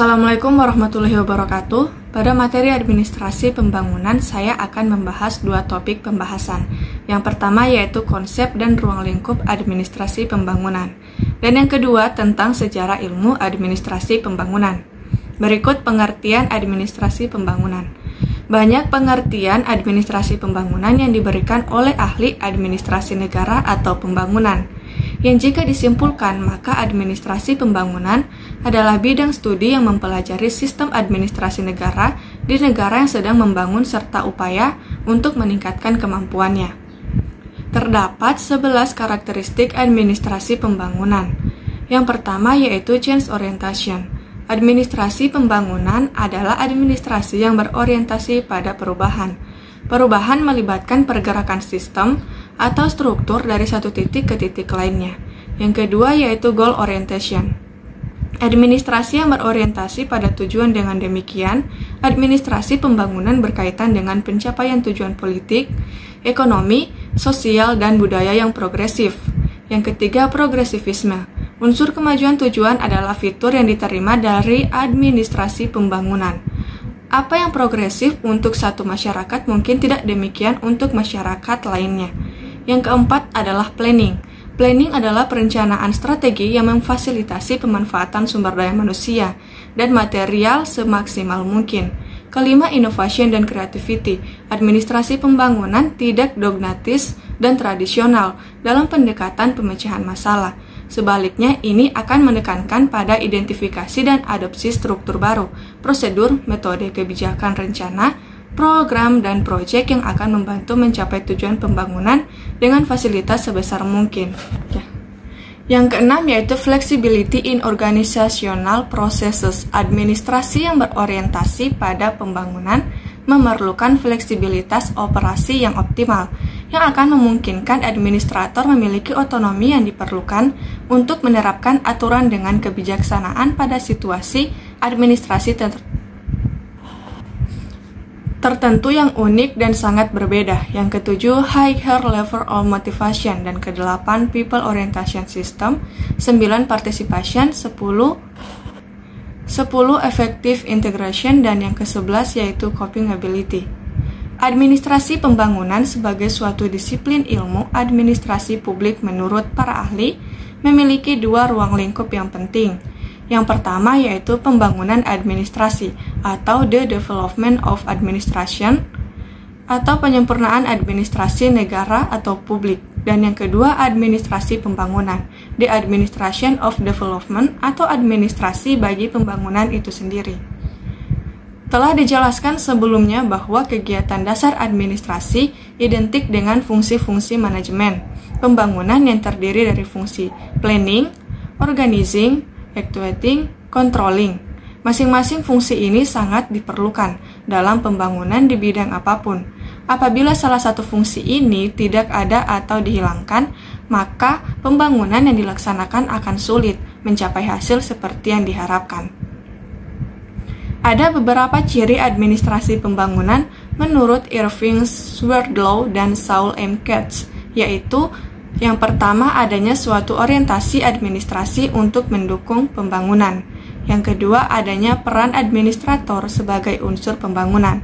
Assalamualaikum warahmatullahi wabarakatuh. Pada materi administrasi pembangunan, saya akan membahas dua topik pembahasan. Yang pertama yaitu konsep dan ruang lingkup administrasi pembangunan. Dan yang kedua tentang sejarah ilmu administrasi pembangunan. Berikut pengertian administrasi pembangunan. Banyak pengertian administrasi pembangunan yang diberikan oleh ahli administrasi negara atau pembangunan. Yang jika disimpulkan, maka administrasi pembangunan adalah bidang studi yang mempelajari sistem administrasi negara di negara yang sedang membangun serta upaya untuk meningkatkan kemampuannya. Terdapat 11 karakteristik administrasi pembangunan. Yang pertama yaitu change orientation. Administrasi pembangunan adalah administrasi yang berorientasi pada perubahan. Perubahan melibatkan pergerakan sistem atau struktur dari satu titik ke titik lainnya. Yang kedua yaitu goal orientation. Administrasi yang berorientasi pada tujuan. Dengan demikian, administrasi pembangunan berkaitan dengan pencapaian tujuan politik, ekonomi, sosial, dan budaya yang progresif. Yang ketiga, progresivisme. Unsur kemajuan tujuan adalah fitur yang diterima dari administrasi pembangunan. Apa yang progresif untuk satu masyarakat mungkin tidak demikian untuk masyarakat lainnya. Yang keempat adalah planning. Planning adalah perencanaan strategi yang memfasilitasi pemanfaatan sumber daya manusia dan material semaksimal mungkin. Kelima, innovation dan creativity. Administrasi pembangunan tidak dogmatis dan tradisional dalam pendekatan pemecahan masalah. Sebaliknya, ini akan menekankan pada identifikasi dan adopsi struktur baru, prosedur, metode kebijakan rencana, program, dan proyek yang akan membantu mencapai tujuan pembangunan dengan fasilitas sebesar mungkin. Yang keenam yaitu flexibility in organizational processes. Administrasi yang berorientasi pada pembangunan memerlukan fleksibilitas operasi yang optimal, yang akan memungkinkan administrator memiliki otonomi yang diperlukan untuk menerapkan aturan dengan kebijaksanaan pada situasi administrasi tertentu yang unik dan sangat berbeda. Yang ketujuh, higher level of motivation. Dan kedelapan, people orientation system. 9, participation. 10, effective integration. Dan yang ke-11 yaitu coping ability. Administrasi pembangunan sebagai suatu disiplin ilmu administrasi publik menurut para ahli memiliki dua ruang lingkup yang penting. Yang pertama yaitu pembangunan administrasi atau the development of administration atau penyempurnaan administrasi negara atau publik. Dan yang kedua administrasi pembangunan, the administration of development atau administrasi bagi pembangunan itu sendiri. Telah dijelaskan sebelumnya bahwa kegiatan dasar administrasi identik dengan fungsi-fungsi manajemen pembangunan yang terdiri dari fungsi planning, organizing, actuating, controlling. Masing-masing fungsi ini sangat diperlukan dalam pembangunan di bidang apapun. Apabila salah satu fungsi ini tidak ada atau dihilangkan, maka pembangunan yang dilaksanakan akan sulit mencapai hasil seperti yang diharapkan. Ada beberapa ciri administrasi pembangunan menurut Irving Swerdlow dan Saul M. Katz, yaitu yang pertama adanya suatu orientasi administrasi untuk mendukung pembangunan. Yang kedua adanya peran administrator sebagai unsur pembangunan.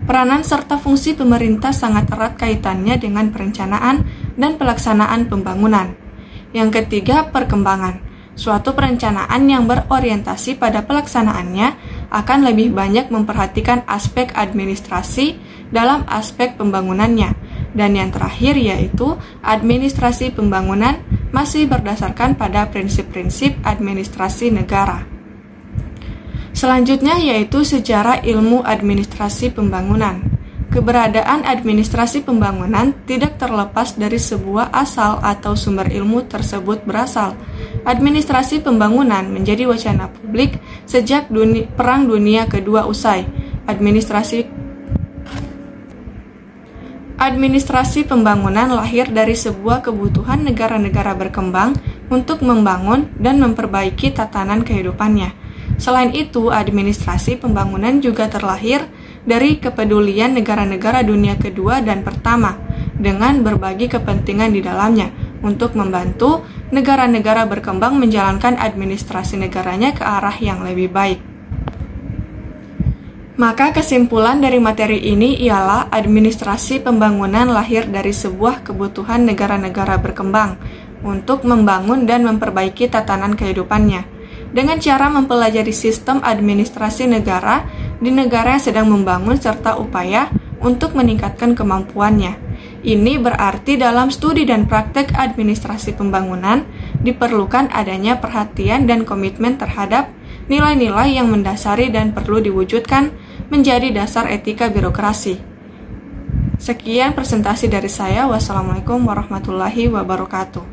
Peranan serta fungsi pemerintah sangat erat kaitannya dengan perencanaan dan pelaksanaan pembangunan. Yang ketiga, perkembangan. Suatu perencanaan yang berorientasi pada pelaksanaannya akan lebih banyak memperhatikan aspek administrasi dalam aspek pembangunannya. Dan yang terakhir yaitu administrasi pembangunan masih berdasarkan pada prinsip-prinsip administrasi negara. Selanjutnya yaitu sejarah ilmu administrasi pembangunan. Keberadaan administrasi pembangunan tidak terlepas dari sebuah asal atau sumber ilmu tersebut berasal. Administrasi pembangunan menjadi wacana publik sejak Perang Dunia Kedua usai. Administrasi pembangunan lahir dari sebuah kebutuhan negara-negara berkembang untuk membangun dan memperbaiki tatanan kehidupannya. Selain itu, administrasi pembangunan juga terlahir dari kepedulian negara-negara dunia kedua dan pertama dengan berbagi kepentingan di dalamnya untuk membantu negara-negara berkembang menjalankan administrasi negaranya ke arah yang lebih baik. Maka kesimpulan dari materi ini ialah administrasi pembangunan lahir dari sebuah kebutuhan negara-negara berkembang untuk membangun dan memperbaiki tatanan kehidupannya dengan cara mempelajari sistem administrasi negara di negara yang sedang membangun serta upaya untuk meningkatkan kemampuannya. Ini berarti dalam studi dan praktek administrasi pembangunan diperlukan adanya perhatian dan komitmen terhadap nilai-nilai yang mendasari dan perlu diwujudkan menjadi dasar etika birokrasi. Sekian presentasi dari saya. Wassalamualaikum warahmatullahi wabarakatuh.